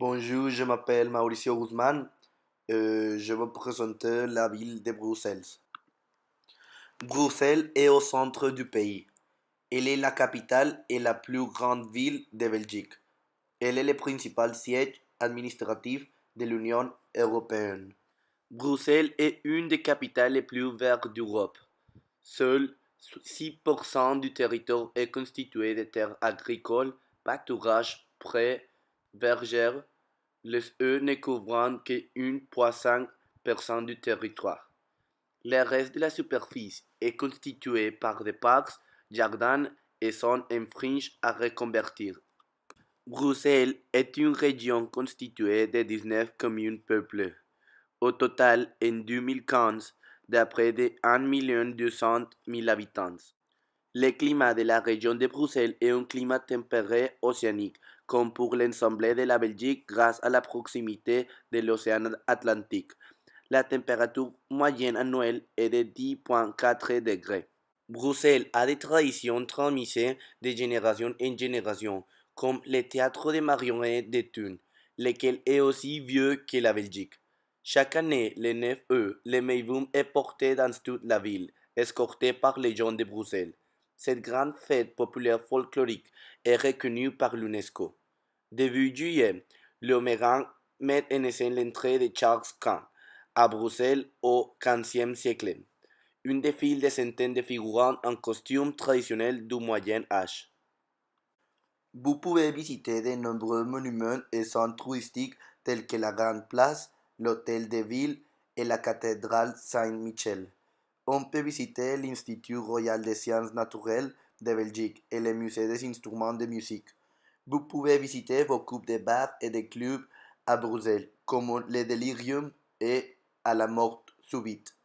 Bonjour, je m'appelle Mauricio Guzman. Je vais présenter la ville de Bruxelles. Bruxelles est au centre du pays. Elle est la capitale et la plus grande ville de Belgique. Elle est le principal siège administratif de l'Union européenne. Bruxelles est une des capitales les plus vertes d'Europe. Seuls 6% du territoire est constitué de terres agricoles, pâturages, prés, vergères. Les eux ne couvrant que 1,5% du territoire. Le reste de la superficie est constitué par des parcs, jardins et zones en fringe à reconvertir. Bruxelles est une région constituée de 19 communes peuplées. Au total, en 2015, de près de 1,2 million d'habitants. Le climat de la région de Bruxelles est un climat tempéré océanique, comme pour l'ensemble de la Belgique grâce à la proximité de l'océan Atlantique. La température moyenne annuelle est de 10,4 degrés. Bruxelles a des traditions transmises de génération en génération, comme le théâtre de marionnettes de Thun, lequel est aussi vieux que la Belgique. Chaque année, le 9 août, le Meiboom est porté dans toute la ville, escorté par les gens de Bruxelles. Cette grande fête populaire folklorique est reconnue par l'UNESCO. Début juillet, le Méran met en scène l'entrée de Charles Quint à Bruxelles au XVe siècle. Une défile de centaines de figurants en costume traditionnel du Moyen Âge. Vous pouvez visiter de nombreux monuments et centres touristiques tels que la Grande Place, l'Hôtel de Ville et la cathédrale Saint-Michel. On peut visiter l'Institut royal des sciences naturelles de Belgique et le musée des instruments de musique. Vous pouvez visiter beaucoup de bars et de clubs à Bruxelles, comme le Delirium et à la Mort Subite.